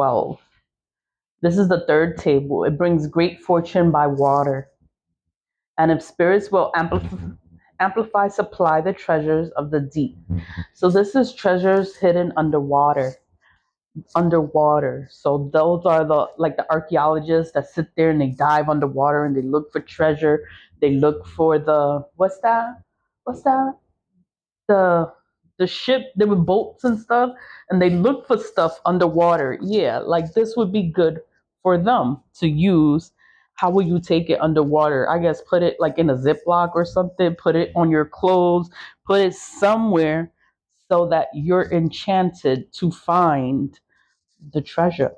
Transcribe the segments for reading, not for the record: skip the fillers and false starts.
12. This is the third table. It brings great fortune by water. And if spirits will amplify, supply the treasures of the deep. So this is treasures hidden underwater. So those are the archaeologists that sit there and they dive underwater and they look for treasure. They look for the what's that? What's that? The the ship, there were boats and stuff, and they look for stuff underwater. Yeah, like this would be good for them to use. How will you take it underwater? I guess put it like in a Ziploc or something, put it on your clothes, put it somewhere so that you're enchanted to find the treasure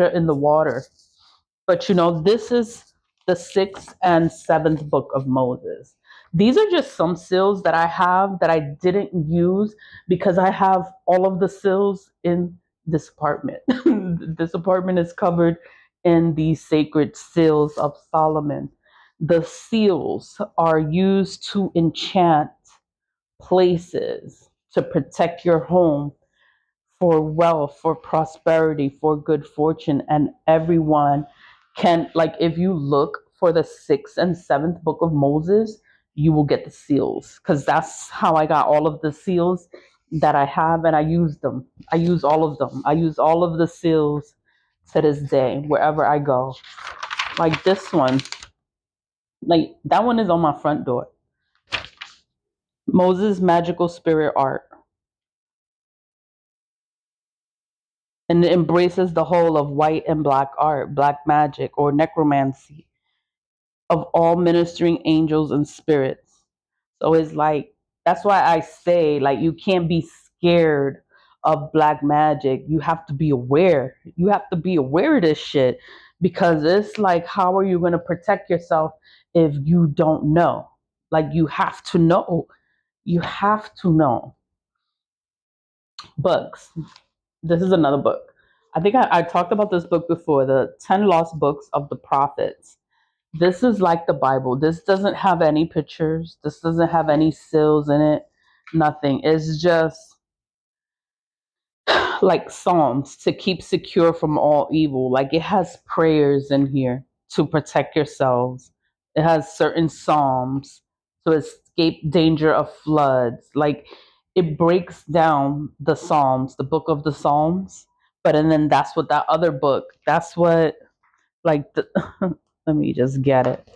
in the water. But this is the sixth and seventh book of Moses. These are just some seals that I have that I didn't use because I have all of the seals in this apartment. This apartment is covered in the sacred seals of Solomon. The seals are used to enchant places, to protect your home, for wealth, for prosperity, for good fortune. And everyone can, like, if you look for the sixth and seventh book of Moses, you will get the seals because that's how I got all of the seals that I have, and I use them. I use all of them. I use all of the seals to this day wherever I go. Like this one, like that one is on my front door. Moses Magical Spirit Art. And it embraces the whole of white and black art, black magic, or necromancy, of all ministering angels and spirits. So it's like, that's why I say, like, you can't be scared of black magic. You have to be aware. You have to be aware of this shit because it's like, how are you going to protect yourself if you don't know? Like, you have to know. You have to know. Books. This is another book. I think I talked about this book before, the 10 Lost Books of the Prophets. This is like the Bible. This doesn't have any pictures. This doesn't have any seals in it. Nothing. It's just like Psalms to keep secure from all evil. Like it has prayers in here to protect yourselves. It has certain Psalms to escape danger of floods. Like it breaks down the Psalms, the book of the Psalms. But and then that's what that other book, that's what like the let me just get it.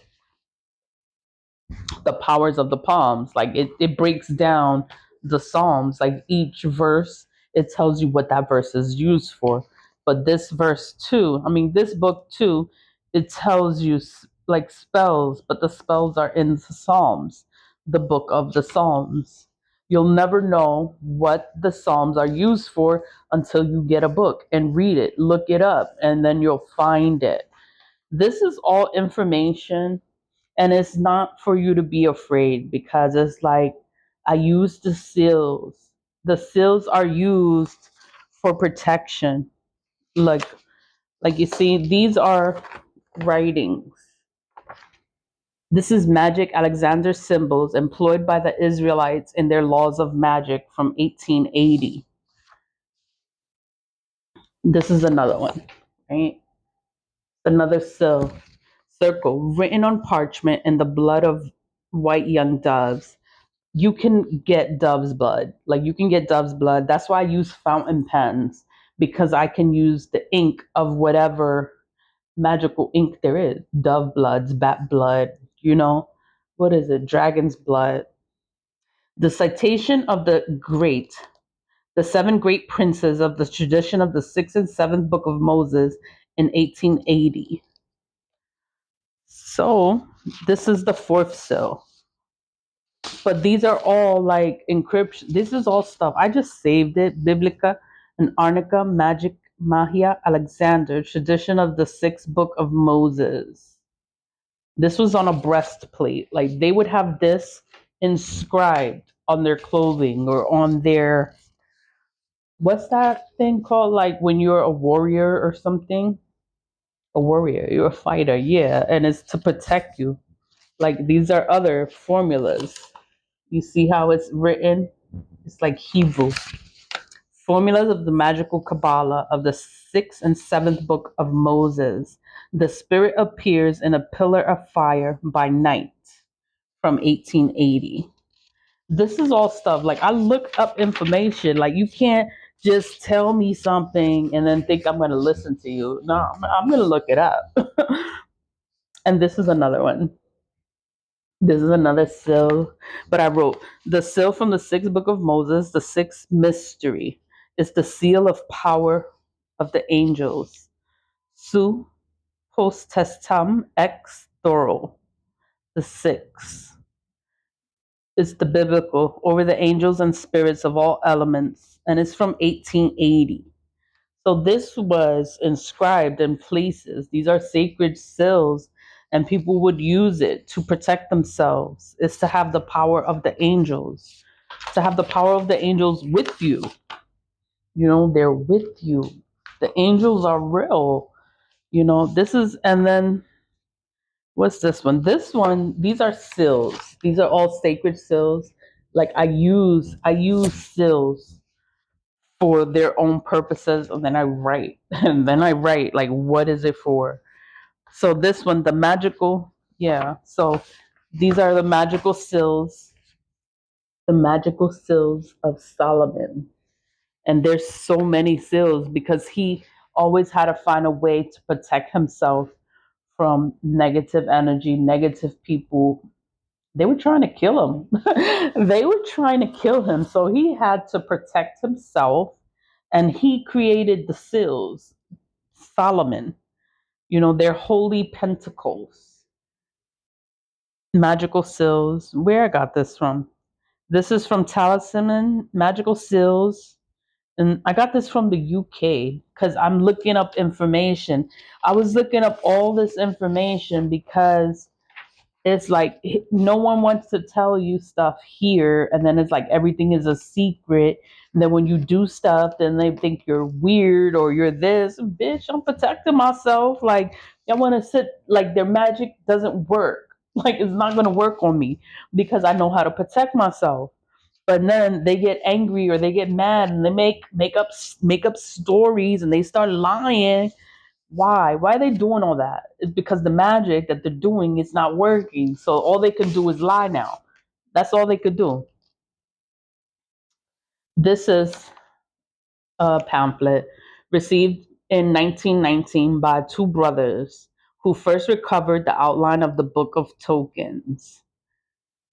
The powers of the palms. Like it breaks down the Psalms. Like each verse, it tells you what that verse is used for. But this verse too, I mean, this book too, it tells you like spells, but the spells are in the Psalms, the book of the Psalms. You'll never know what the Psalms are used for until you get a book and read it, look it up, and then you'll find it. This is all information, and it's not for you to be afraid because it's like I use the seals. The seals are used for protection. Like you see, these are writings. This is magic Alexander's symbols employed by the Israelites in their laws of magic from 1880. This is another one, right? Another circle written on parchment in the blood of white young doves. You can get dove's blood. Like you can get dove's blood. That's why I use fountain pens, because I can use the ink of whatever magical ink there is. Dove bloods, bat blood, what is it? Dragon's blood. The citation of the seven great princes of the tradition of the sixth and seventh book of Moses in 1880. So this is the fourth seal. But these are all like encryption. This is all stuff. I just saved it. Biblica and Arnica, Magic, Mahia, Alexander, tradition of the sixth book of Moses. This was on a breastplate. Like they would have this inscribed on their clothing or on their, what's that thing called? Like when you're a warrior or something? A warrior, you're a fighter. Yeah. And it's to protect you. Like these are other formulas. You see how it's written? It's like Hebrew. Formulas of the magical CABALA of the sixth and seventh book of Moses. The spirit appears in a pillar of fire by night from 1880. This is all stuff like I look up information. Like you can't just tell me something and then think I'm going to listen to you. No, I'm going to look it up. And this is another one. This is another seal, but I wrote the seal from the sixth book of Moses, the sixth mystery, is the seal of power of the angels. Su postestam ex thoro, the sixth is the biblical over the angels and spirits of all elements, and it's from 1880. So this was inscribed in places. These are sacred seals, and people would use it to protect themselves. It's to have the power of the angels, to have the power of the angels with you. You know, they're with you. The angels are real. You know, this is, and then what's this one? This one, these are seals. These are all sacred seals. Like I use seals for their own purposes, and then I write. And then I write like what is it for? So this one, the magical, yeah. So these are the magical seals of Solomon. And there's so many seals because he always had to find a way to protect himself from negative energy, negative people. They were trying to kill him. They were trying to kill him. So he had to protect himself, and he created the seals. Solomon, you know, they're holy pentacles, magical seals. Where I got this from? This is from Talisman, magical seals. And I got this from the UK because I'm looking up information. I was looking up all this information because it's like no one wants to tell you stuff here, and then it's like everything is a secret. And then when you do stuff, then they think you're weird or you're this. Bitch, I'm protecting myself. Like y'all want to sit like their magic doesn't work. Like it's not going to work on me because I know how to protect myself. But then they get angry or they get mad and they make up stories and they start lying. Why are they doing all that? It's because the magic that they're doing is not working. So all they can do is lie now. That's all they could do. This is a pamphlet received in 1919 by two brothers who first recovered the outline of the Book of Tokens.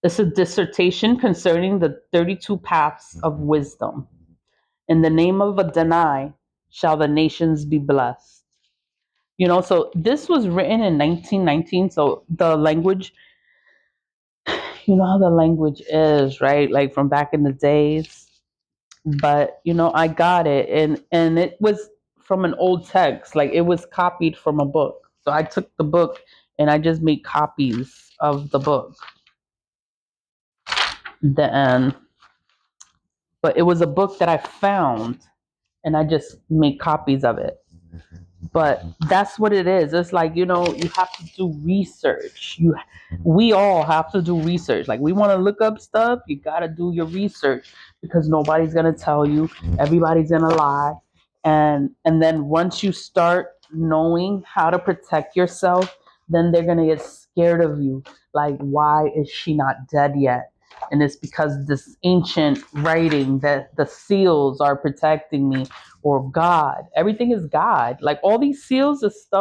It's a dissertation concerning the 32 paths of wisdom. In the name of Adonai shall the nations be blessed. You know, so this was written in 1919. So the language, you know how the language is, right? Like from back in the days. But you know, I got it, and it was from an old text. Like it was copied from a book. So I took the book and I just made copies of the book. Then, but it was a book that I found, and I just made copies of it. But that's what it is. It's like, you know, you have to do research. We all have to do research. Like we want to look up stuff, you got to do your research because nobody's going to tell you. Everybody's going to lie. And then once you start knowing how to protect yourself, then they're going to get scared of you. Like, why is she not dead yet? And it's because this ancient writing that the seals are protecting me, or God. Everything is God. Like all these seals is stuff